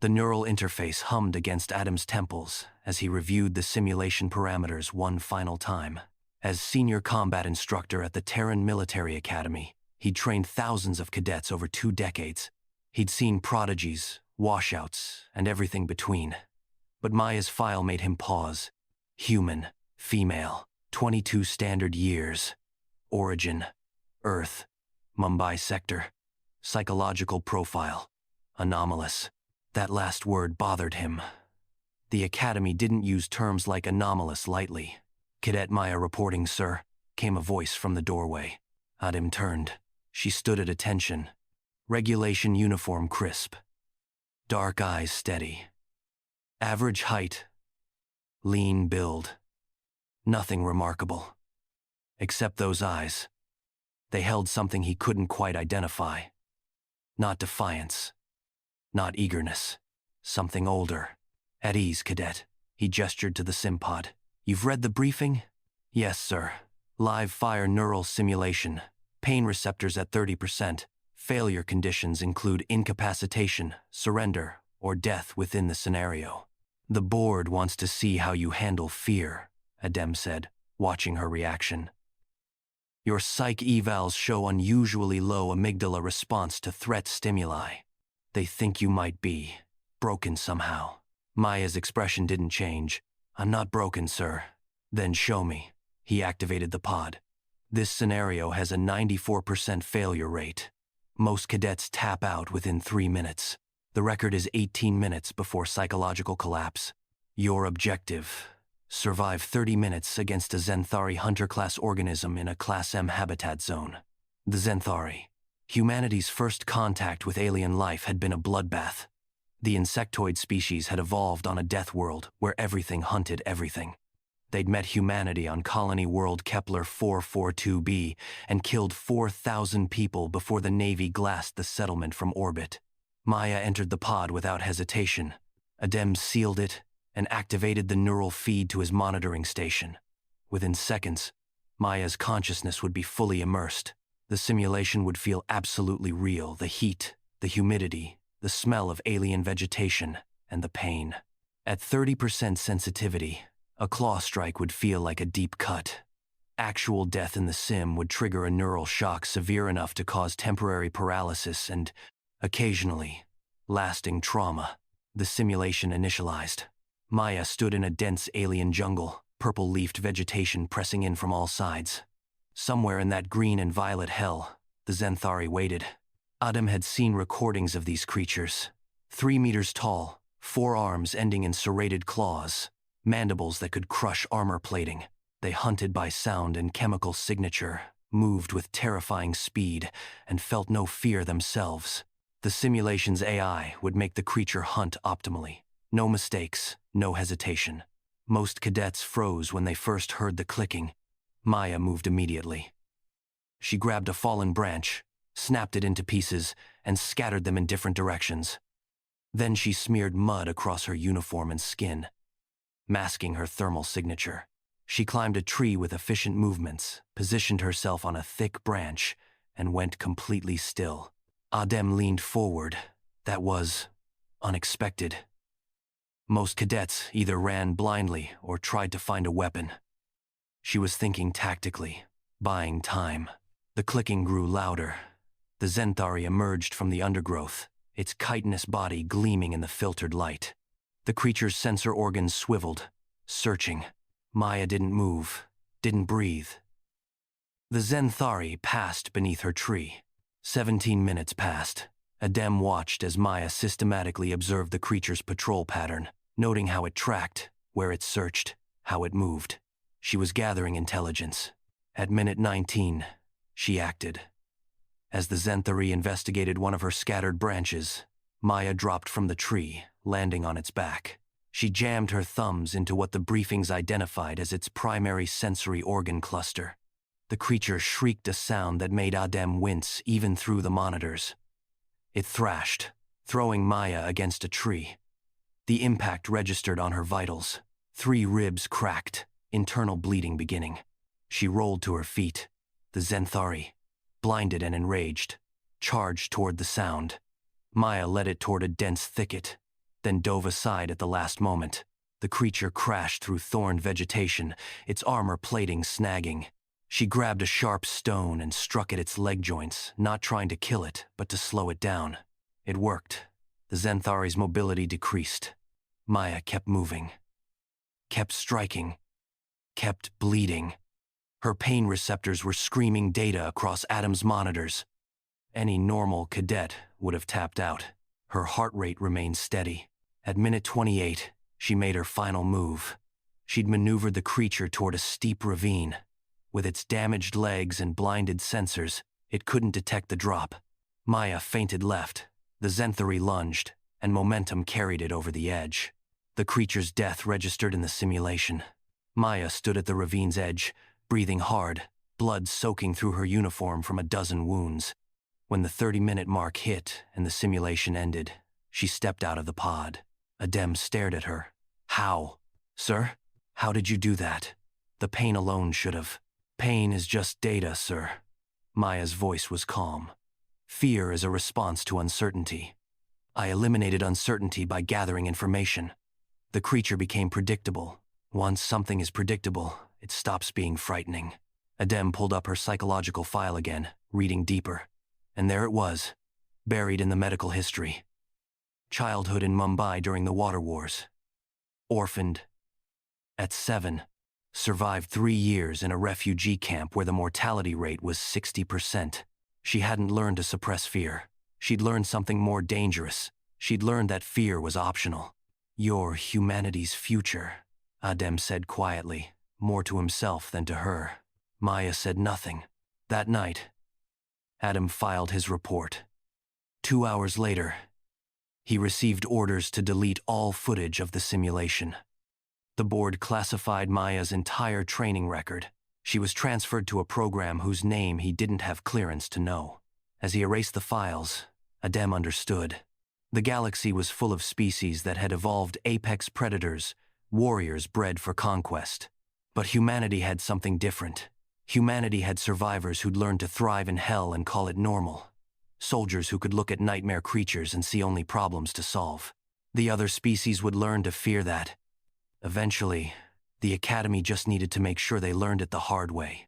The neural interface hummed against Adam's temples as he reviewed the simulation parameters one final time. As senior combat instructor at the Terran Military Academy, he'd trained thousands of cadets over 2 decades. He'd seen prodigies, washouts, and everything between. But Maya's file made him pause. Human, female, 22 standard years. Origin, Earth, Mumbai sector. Psychological profile, anomalous. That last word bothered him. The Academy didn't use terms like anomalous lightly. "Cadet Maya reporting, sir," came a voice from the doorway. Adam turned. She stood at attention. Regulation uniform crisp. Dark eyes steady. Average height. Lean build. Nothing remarkable. Except those eyes. They held something he couldn't quite identify. Not defiance. Not eagerness. Something older. "At ease, cadet." He gestured to the simpod. "You've read the briefing?" "Yes, sir. Live fire neural simulation. Pain receptors at 30%. Failure conditions include incapacitation, surrender, or death within the scenario. The board wants to see how you handle fear," Adem said, watching her reaction. "Your psych evals show unusually low amygdala response to threat stimuli. They think you might be broken somehow." Maya's expression didn't change. "I'm not broken, sir." "Then show me." He activated the pod. "This scenario has a 94% failure rate. Most cadets tap out within 3 minutes. The record is 18 minutes before psychological collapse. Your objective: survive 30 minutes against a Zenthari hunter-class organism in a Class M habitat zone." The Zenthari. Humanity's first contact with alien life had been a bloodbath. The insectoid species had evolved on a death world where everything hunted everything. They'd met humanity on colony world Kepler 442b and killed 4,000 people before the Navy glassed the settlement from orbit. Maya entered the pod without hesitation. Adem sealed it and activated the neural feed to his monitoring station. Within seconds, Maya's consciousness would be fully immersed. The simulation would feel absolutely real: the heat, the humidity, the smell of alien vegetation, and the pain. At 30% sensitivity, a claw strike would feel like a deep cut. Actual death in the sim would trigger a neural shock severe enough to cause temporary paralysis and, occasionally, lasting trauma. The simulation initialized. Maya stood in a dense alien jungle, purple-leafed vegetation pressing in from all sides. Somewhere in that green and violet hell, the Zenthari waited. Adam had seen recordings of these creatures. 3 meters tall, 4 arms ending in serrated claws, mandibles that could crush armor plating. They hunted by sound and chemical signature, moved with terrifying speed, and felt no fear themselves. The simulation's AI would make the creature hunt optimally. No mistakes, no hesitation. Most cadets froze when they first heard the clicking. Maya moved immediately. She grabbed a fallen branch, snapped it into pieces, and scattered them in different directions. Then she smeared mud across her uniform and skin, masking her thermal signature. She climbed a tree with efficient movements, positioned herself on a thick branch, and went completely still. Adem leaned forward. That was unexpected. Most cadets either ran blindly or tried to find a weapon. She was thinking tactically, buying time. The clicking grew louder. The Zenthari emerged from the undergrowth, its chitinous body gleaming in the filtered light. The creature's sensor organs swiveled, searching. Maya didn't move, didn't breathe. The Zenthari passed beneath her tree. 17 minutes passed. Adem watched as Maya systematically observed the creature's patrol pattern, noting how it tracked, where it searched, how it moved. She was gathering intelligence. At minute 19, she acted. As the Zenthari investigated one of her scattered branches, Maya dropped from the tree, landing on its back. She jammed her thumbs into what the briefings identified as its primary sensory organ cluster. The creature shrieked a sound that made Adem wince even through the monitors. It thrashed, throwing Maya against a tree. The impact registered on her vitals. 3 ribs cracked, internal bleeding beginning. She rolled to her feet. The Zenthari, blinded and enraged, charged toward the sound. Maya led it toward a dense thicket. then dove aside at the last moment. The creature crashed through thorned vegetation, its armor plating snagging. She grabbed a sharp stone and struck at its leg joints, not trying to kill it, but to slow it down. It worked. The Zenthari's mobility decreased. Maya kept moving, kept striking, kept bleeding. Her pain receptors were screaming data across Adam's monitors. Any normal cadet would have tapped out. Her heart rate remained steady. At minute 28, she made her final move. She'd maneuvered the creature toward a steep ravine. With its damaged legs and blinded sensors, it couldn't detect the drop. Maya feinted left. The Zenthari lunged, and momentum carried it over the edge. The creature's death registered in the simulation. Maya stood at the ravine's edge, breathing hard, blood soaking through her uniform from a dozen wounds. When the 30-minute mark hit and the simulation ended, she stepped out of the pod. Adem stared at her. How? Sir? How did you do that? The pain alone should have. Pain is just data, sir. Maya's voice was calm. Fear is a response to uncertainty. I eliminated uncertainty by gathering information. The creature became predictable. Once something is predictable, it stops being frightening. Adem pulled up her psychological file again, reading deeper. And there it was, buried in the medical history. Childhood in Mumbai during the water wars. Orphaned. At 7. Survived 3 years in a refugee camp where the mortality rate was 60%. She hadn't learned to suppress fear. She'd learned something more dangerous. She'd learned that fear was optional. You're humanity's future, Adem said quietly, more to himself than to her. Maya said nothing. That night, Adam filed his report. 2 hours later, he received orders to delete all footage of the simulation. The board classified Maya's entire training record. She was transferred to a program whose name he didn't have clearance to know. As he erased the files, Adem understood. The galaxy was full of species that had evolved apex predators, warriors bred for conquest. But humanity had something different. Humanity had survivors who'd learned to thrive in hell and call it normal. Soldiers who could look at nightmare creatures and see only problems to solve. The other species would learn to fear that. Eventually, the Academy just needed to make sure they learned it the hard way.